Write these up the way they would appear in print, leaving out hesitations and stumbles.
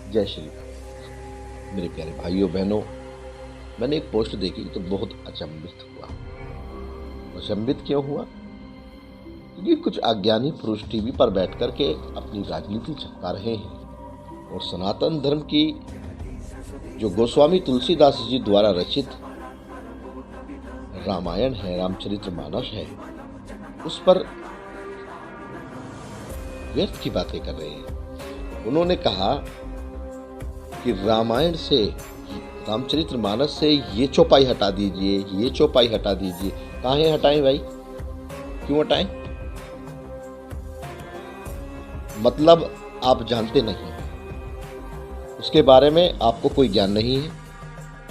जय श्री राम। मेरे प्यारे भाइयों बहनों, मैंने एक पोस्ट देखी तो बहुत अचंभित हुआ। अचंभित क्यों हुआ? क्योंकि कुछ अज्ञानी पुरुष टीवी पर बैठ कर के अपनी राजनीति चमका रहे हैं और सनातन धर्म की जो गोस्वामी तुलसीदास जी द्वारा रचित रामायण है, रामचरितमानस है, उस पर व्यर्थ की बातें कर रहे हैं। उन्होंने कहा कि रामायण से, रामचरितमानस से ये चौपाई हटा दीजिए, ये चौपाई हटा दीजिए। काहे हटाएं भाई? क्यों हटाएं? मतलब आप जानते नहीं, उसके बारे में आपको कोई ज्ञान नहीं है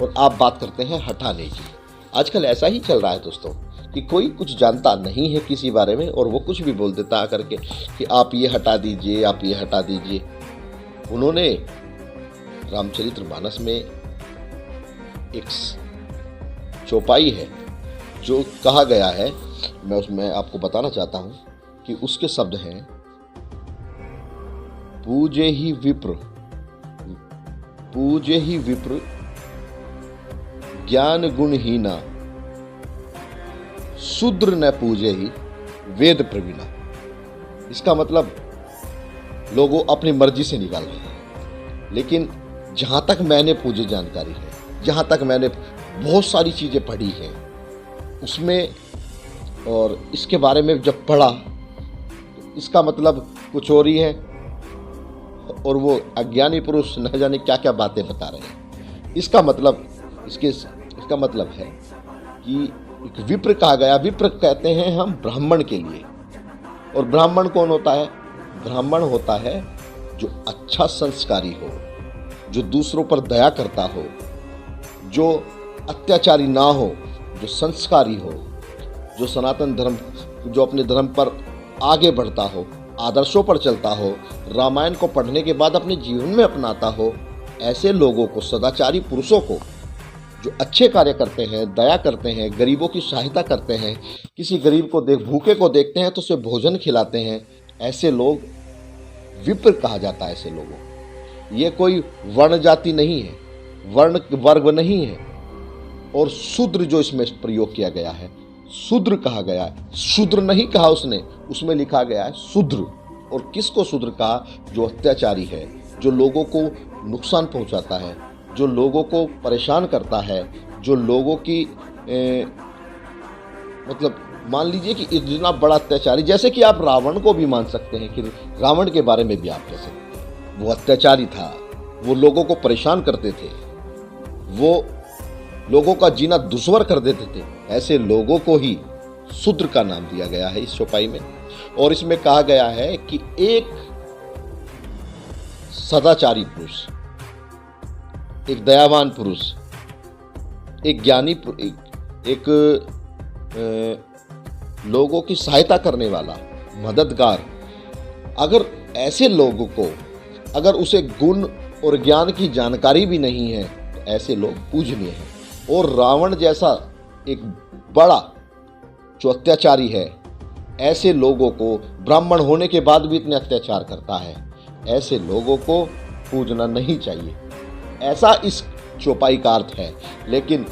और आप बात करते हैं हटाने की। आजकल ऐसा ही चल रहा है दोस्तों कि कोई कुछ जानता नहीं है किसी बारे में और वो कुछ भी बोल देता आकर के कि आप ये हटा दीजिए, आप ये हटा दीजिए। उन्होंने रामचरितमानस में एक चौपाई है जो कहा गया है, मैं उसमें आपको बताना चाहता हूं कि उसके शब्द हैं, पूजे ही विप्र ज्ञान गुणहीना, शूद्र न पूजे ही वेद प्रवीणा। इसका मतलब लोगों अपनी मर्जी से निकाल रहे हैं, लेकिन जहां तक मैंने पूजे जानकारी है, जहां तक मैंने बहुत सारी चीजें पढ़ी हैं उसमें, और इसके बारे में जब पढ़ा तो इसका मतलब कुछ और ही है और वो अज्ञानी पुरुष न जाने क्या क्या बातें बता रहे हैं। इसका मतलब इसका मतलब है कि एक विप्र कहा गया। विप्र कहते हैं हम ब्राह्मण के लिए, और ब्राह्मण कौन होता है? ब्राह्मण होता है जो अच्छा संस्कारी हो, जो दूसरों पर दया करता हो, जो अत्याचारी ना हो, जो संस्कारी हो, जो सनातन धर्म, जो अपने धर्म पर आगे बढ़ता हो, आदर्शों पर चलता हो, रामायण को पढ़ने के बाद अपने जीवन में अपनाता हो। ऐसे लोगों को, सदाचारी पुरुषों को, जो अच्छे कार्य करते हैं, दया करते हैं, गरीबों की सहायता करते हैं, किसी गरीब को भूखे को देखते हैं तो उसे भोजन खिलाते हैं, ऐसे लोग विप्र कहा जाता है। ऐसे लोगों, ये कोई वर्ण जाति नहीं है, वर्ण वर्ग नहीं है। और शूद्र जो इसमें प्रयोग किया गया है, शूद्र कहा गया है, शूद्र नहीं कहा उसने, उसमें लिखा गया है शूद्र। और किसको शूद्र कहा? जो अत्याचारी है, जो लोगों को नुकसान पहुंचाता है, जो लोगों को परेशान करता है, जो लोगों की मतलब मान लीजिए कि इतना बड़ा अत्याचारी, जैसे कि आप रावण को भी मान सकते हैं कि रावण के बारे में भी आप कह सकते हैं, वो अत्याचारी था, वो लोगों को परेशान करते थे, वो लोगों का जीना दुश्वार कर देते थे। ऐसे लोगों को ही शूद्र का नाम दिया गया है इस चौपाई में। और इसमें कहा गया है कि एक सदाचारी पुरुष, एक दयावान पुरुष, एक ज्ञानी, एक लोगों की सहायता करने वाला, मददगार, अगर ऐसे लोगों को, अगर उसे गुण और ज्ञान की जानकारी भी नहीं है तो ऐसे लोग पूजनीय हैं। और रावण जैसा एक बड़ा जो अत्याचारी है, ऐसे लोगों को, ब्राह्मण होने के बाद भी इतने अत्याचार करता है, ऐसे लोगों को पूजना नहीं चाहिए। ऐसा इस चौपाई का अर्थ है। लेकिन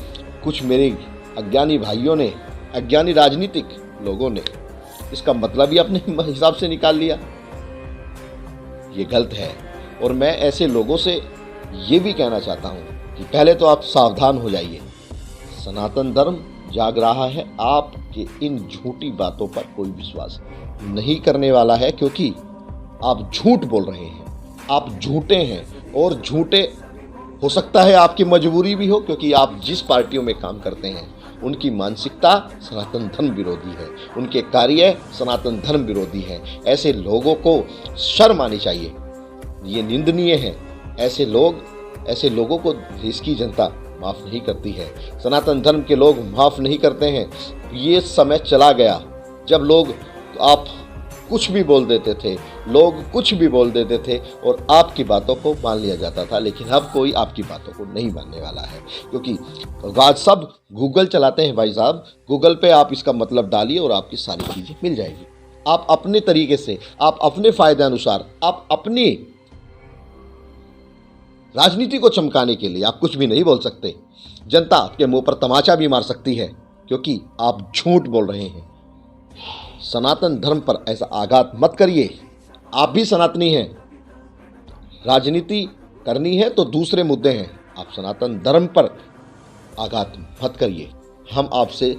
कुछ मेरे अज्ञानी भाइयों ने, अज्ञानी राजनीतिक लोगों ने इसका मतलब ही अपने हिसाब से निकाल लिया। ये गलत है। और मैं ऐसे लोगों से ये भी कहना चाहता हूँ कि पहले तो आप सावधान हो जाइए। सनातन धर्म जाग रहा है, आपके इन झूठी बातों पर कोई विश्वास नहीं करने वाला है, क्योंकि आप झूठ बोल रहे हैं, आप झूठे हैं। और झूठे, हो सकता है आपकी मजबूरी भी हो, क्योंकि आप जिस पार्टियों में काम करते हैं उनकी मानसिकता सनातन धर्म विरोधी है, उनके कार्य सनातन धर्म विरोधी हैं। ऐसे लोगों को शर्म आनी चाहिए, ये निंदनीय है। ऐसे लोगों को देश की जनता माफ़ नहीं करती है, सनातन धर्म के लोग माफ़ नहीं करते हैं। ये समय चला गया जब लोग, आप कुछ भी बोल देते थे, लोग कुछ भी बोल देते थे और आपकी बातों को मान लिया जाता था। लेकिन अब कोई आपकी बातों को नहीं मानने वाला है, क्योंकि आज सब गूगल चलाते हैं भाई साहब। गूगल पे आप इसका मतलब डालिए और आपकी सारी चीज़ें मिल जाएगी। आप अपने तरीके से, आप अपने फ़ायदे अनुसार, आप अपनी राजनीति को चमकाने के लिए आप कुछ भी नहीं बोल सकते। जनता आपके मुंह पर तमाचा भी मार सकती है क्योंकि आप झूठ बोल रहे हैं। सनातन धर्म पर ऐसा आघात मत करिए। आप भी सनातनी हैं। राजनीति करनी है तो दूसरे मुद्दे हैं, आप सनातन धर्म पर आघात मत करिए। हम आपसे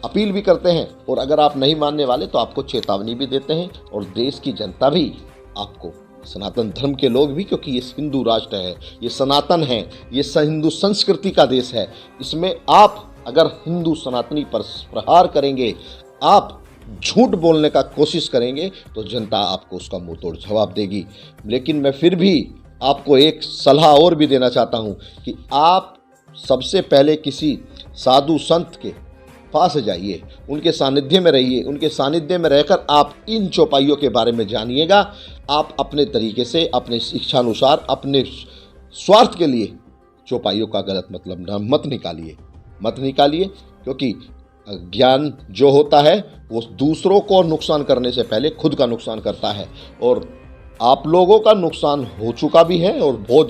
अपील भी करते हैं और अगर आप नहीं मानने वाले तो आपको चेतावनी भी देते हैं। और देश की जनता भी आपको, सनातन धर्म के लोग भी, क्योंकि ये हिंदू राष्ट्र है, ये सनातन है, ये हिंदू संस्कृति का देश है। इसमें आप अगर हिंदू सनातनी पर प्रहार करेंगे, आप झूठ बोलने का कोशिश करेंगे तो जनता आपको उसका मुंह तोड़ जवाब देगी। लेकिन मैं फिर भी आपको एक सलाह और भी देना चाहता हूं कि आप सबसे पहले किसी साधु संत के पास जाइए, उनके सानिध्य में रहिए। उनके सानिध्य में रहकर आप इन चौपाइयों के बारे में जानिएगा। आप अपने तरीके से, अपने इच्छानुसार, अपने स्वार्थ के लिए चौपाइयों का गलत मतलब मत निकालिए क्योंकि ज्ञान जो होता है वो दूसरों को नुकसान करने से पहले खुद का नुकसान करता है। और आप लोगों का नुकसान हो चुका भी है और बहुत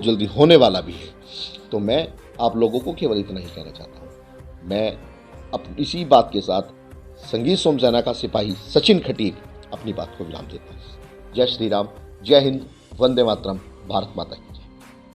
जल्दी होने वाला भी है। तो मैं आप लोगों को केवल इतना ही कहना चाहता हूँ। मैं अब इसी बात के साथ संगीत सोम सेना का सिपाही सचिन खटीक अपनी बात को विराम देता हूँ। जय श्री राम, जय हिंद, वंदे मातरम, भारत माता की।